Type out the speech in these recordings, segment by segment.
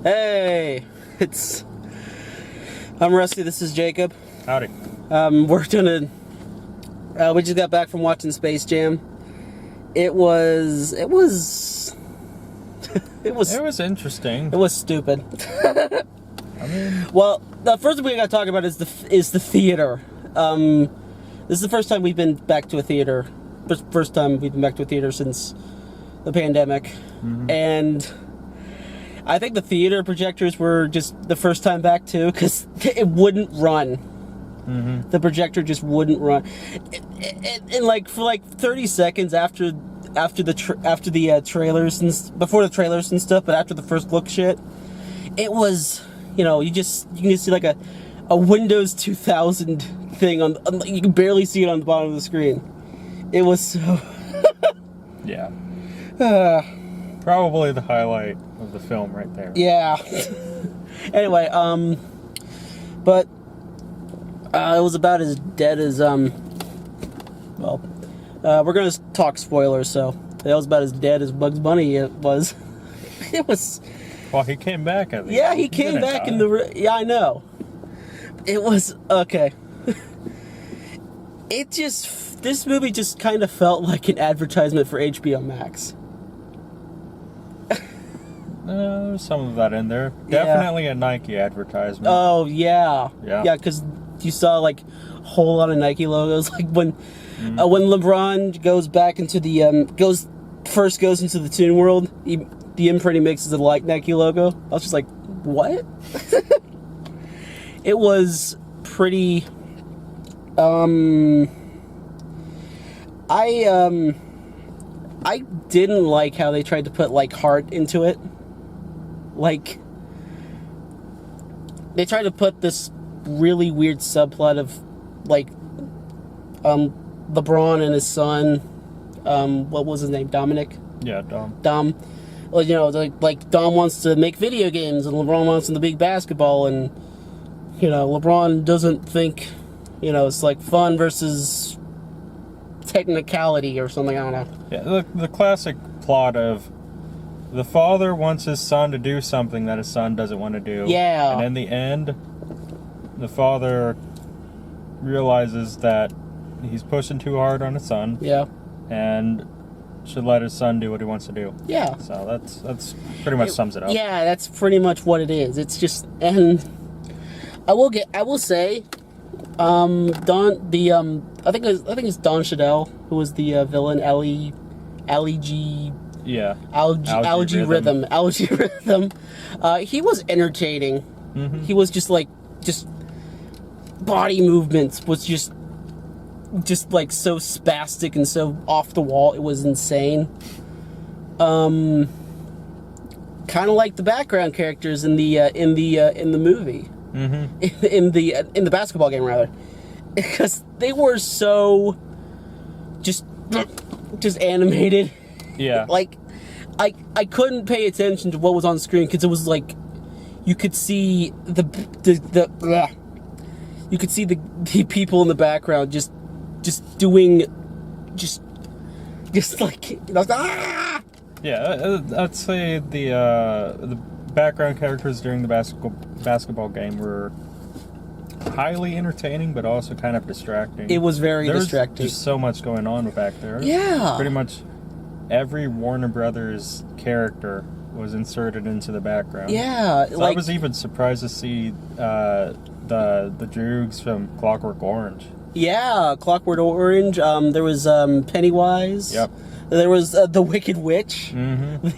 Hey, I'm Rusty, this is Jacob. Howdy. We just got back from watching Space Jam. It was interesting. It was stupid. I mean, well, the first thing we gotta talk about is the theater. This is the first time we've been back to a theater. First time we've been back to a theater since the pandemic. mm-hmm. And I think the theater projectors were just the first time back too, because it wouldn't run. Mm-hmm. The projector just wouldn't run. And like for like 30 seconds after the trailers and before the trailers and stuff, but after the first look shit, it was, you can just see like a Windows 2000 thing on you can barely see it on the bottom of the screen. It was so yeah. Probably the highlight of the film right there. Yeah. Anyway, but it was about as dead as we're gonna talk spoilers, so it was about as dead as Bugs Bunny it was. It was. Well, he came back at the Yeah, end. he came back in the. Yeah, I know. It was okay. This movie just kind of felt like an advertisement for HBO Max. There's some of that in there. Definitely a Nike advertisement. Oh yeah, yeah, because you saw like a whole lot of Nike logos. Like when LeBron goes back into the goes into the Toon World, the imprint he makes is a Nike logo. I was just like, what? It was pretty. I didn't like how they tried to put like heart into it. Like, they tried to put this really weird subplot of like LeBron and his son, what was his name, Dominic? Yeah, Dom. Well, like Dom wants to make video games and LeBron wants him to be basketball, and LeBron doesn't think it's like fun versus technicality or something. I don't know. Yeah, the classic plot of the father wants his son to do something that his son doesn't want to do. Yeah. And in the end, the father realizes that he's pushing too hard on his son. Yeah. And should let his son do what he wants to do. Yeah. So that's pretty much sums it up. Yeah, that's pretty much what it is. It's just, and I will say, I think it's Don Cheadle who was the villain, Algie Rhythm. He was entertaining. Mm-hmm. He was just body movements was just like so spastic and so off the wall. It was insane. Kind of like the background characters in the movie. Mm-hmm. In the basketball game, rather, because they were so just animated. Yeah. Like, I couldn't pay attention to what was on screen because it was like you could see the people in the background just doing like ah! Yeah, I'd say the background characters during the basketball game were highly entertaining, but also kind of distracting. It was very distracting. There's so much going on back there. Yeah. Pretty much every Warner Brothers character was inserted into the background. Yeah. So I was even surprised to see the Droogs from Clockwork Orange. Yeah, Clockwork Orange. There was Pennywise. Yep. There was the Wicked Witch. Mm-hmm.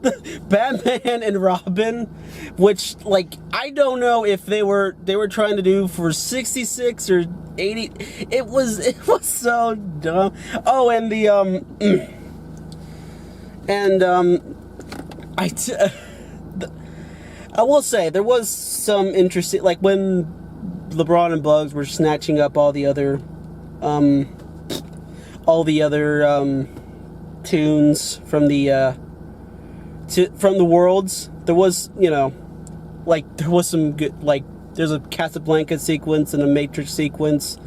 The Batman and Robin, which like I don't know if they were trying to do for 66 or 80. It was so dumb. Oh, and I will say there was some interesting, like when LeBron and Bugs were snatching up all the other tunes from the worlds. There was, there was some good, like there's a Casablanca sequence and a Matrix sequence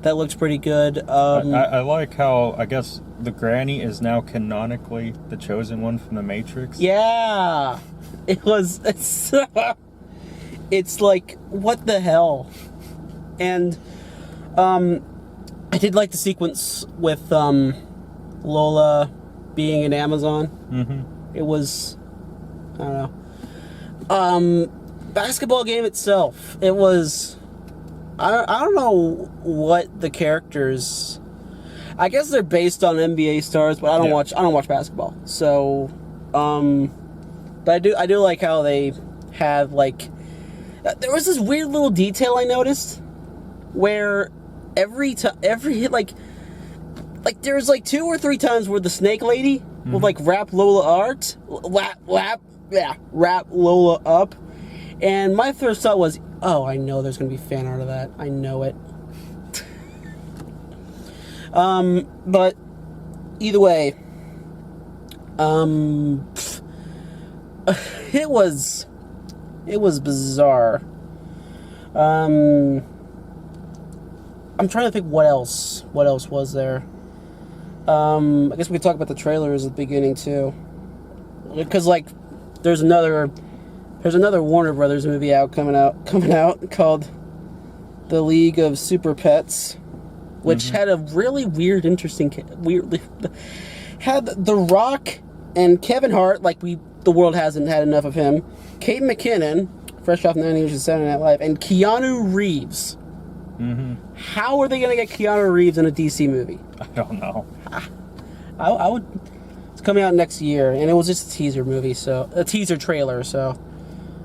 that looks pretty good. I like how, I guess the granny is now canonically the chosen one from the Matrix. Yeah, it's like, what the hell? And I did like the sequence with Lola being in Amazon. Mm-hmm. It was, I don't know. Basketball game itself, it was, I don't know what the characters, I guess they're based on NBA stars, but I don't watch basketball. So, but I do like how they have, like, there was this weird little detail I noticed where every like there's like 2 or 3 times where the snake lady would like wrap Lola up, and my first thought was, oh, I know there's gonna be fan art of that. I know it. But either way, it was bizarre. I'm trying to think what else was there. I guess we could talk about the trailers at the beginning too, because like there's another Warner Brothers movie coming out called The League of Super Pets, which had a really weird, interesting, had The Rock and Kevin Hart, like the world hasn't had enough of him, Kate McKinnon, fresh off 9 Years of Saturday Night Live, and Keanu Reeves. Mm-hmm. How are they going to get Keanu Reeves in a DC movie? I don't know. I would. It's coming out next year, and it was just a teaser movie, so a teaser trailer. So,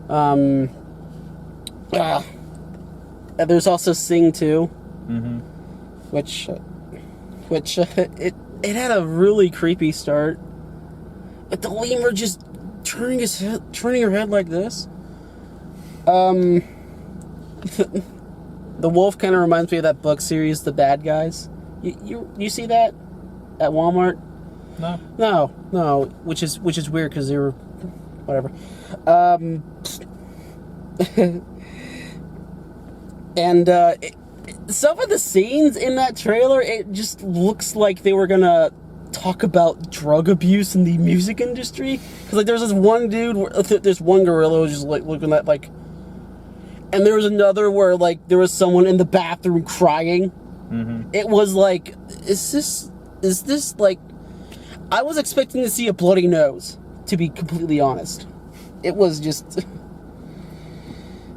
and there's also Sing 2, which it had a really creepy start. But the lemur just turning her head like this. The wolf kind of reminds me of that book series, The Bad Guys. You see that at Walmart? No. Which is weird because they were whatever. And some of the scenes in that trailer, it just looks like they were gonna talk about drug abuse in the music industry. Because like there's this one dude, this one gorilla was just like looking at like. And there was another where, like, there was someone in the bathroom crying. Mm-hmm. It was like, is this, like... I was expecting to see a bloody nose, to be completely honest. It was just...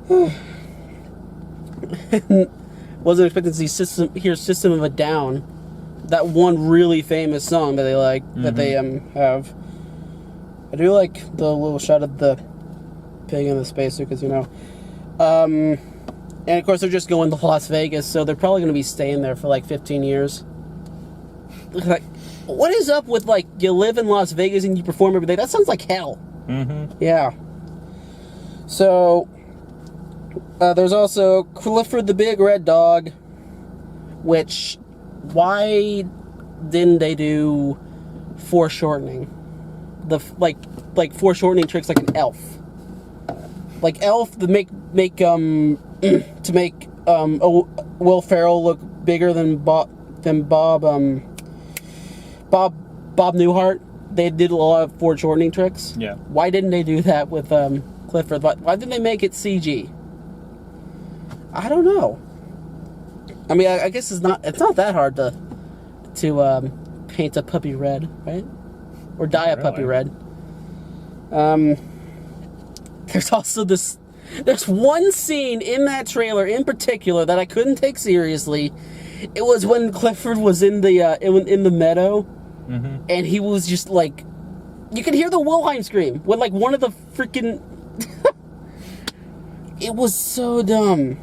Wasn't expecting to see hear System of a Down. That one really famous song that they like, that they have. I do like the little shot of the pig in the spacesuit, because, you know... and of course they're just going to Las Vegas, so they're probably going to be staying there for like 15 years. Like, what is up with like you live in Las Vegas and you perform every day? That sounds like hell. Mm-hmm. Yeah. So there's also Clifford the Big Red Dog, which why didn't they do foreshortening? The like foreshortening tricks like an elf. Like Elf to make Will Ferrell look bigger than Bob Newhart. They did a lot of foreshortening tricks. Yeah. Why didn't they do that with Clifford? Why didn't they make it CG? I don't know. I mean, I guess it's not that hard to paint a puppy red, right? Or dye a puppy red. There's also there's one scene in that trailer in particular that I couldn't take seriously. It was when Clifford was in the meadow, and he was just like, you could hear the Wilhelm scream when like one of the freaking. It was so dumb.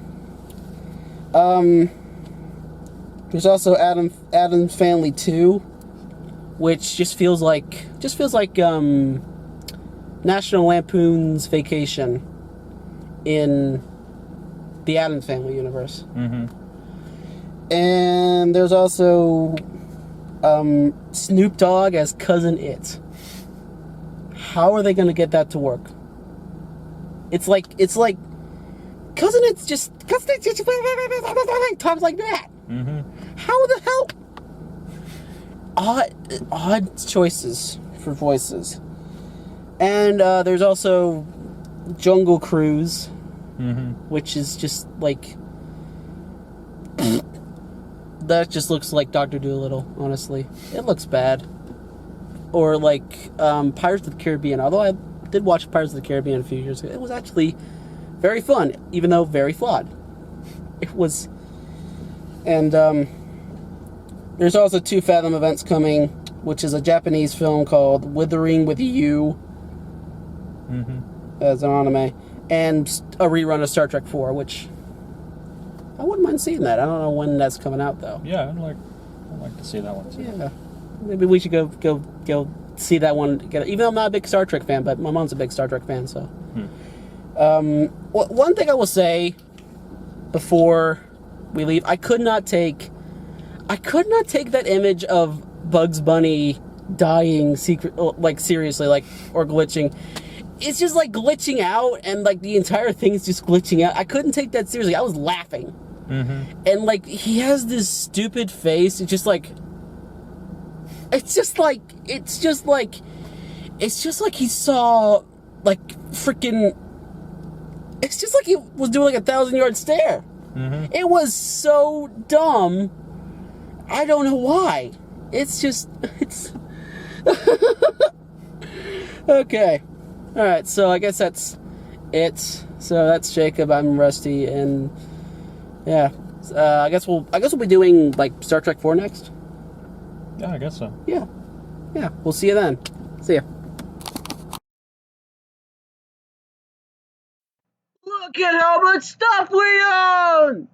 There's also Addams Family 2, which just feels like National Lampoon's Vacation in the Addams Family universe. And there's also Snoop Dogg as Cousin It. How are they going to get that to work? It's like Cousin It just talks like that. How the hell? odd choices for voices. And there's also Jungle Cruise, which is just like that. Just looks like Dr. Dolittle. Honestly, it looks bad. Or like Pirates of the Caribbean. Although I did watch Pirates of the Caribbean a few years ago, it was actually very fun, even though very flawed. It was. And there's also 2 Fathom events coming, which is a Japanese film called Withering with You, as an anime, and a rerun of Star Trek 4, which I wouldn't mind seeing that. I don't know when that's coming out though. Yeah, I'd like to see that one too. Yeah, maybe we should go see that one together. Even though I'm not a big Star Trek fan, but my mom's a big Star Trek fan, so. One thing I will say before we leave, I could not take that image of Bugs Bunny dying like seriously, like, or glitching. It's just like glitching out, and like the entire thing's just glitching out. I couldn't take that seriously. I was laughing. And like he has this stupid face. It's just like he saw like freaking. It's just like he was doing like a 1,000-yard stare. It was so dumb. I don't know why. It's okay. All right. So I guess that's it. So that's Jacob. I'm Rusty, and yeah. I guess we'll be doing like Star Trek 4 next. Yeah, I guess so. Yeah. We'll see you then. See ya. Look at how much stuff we own!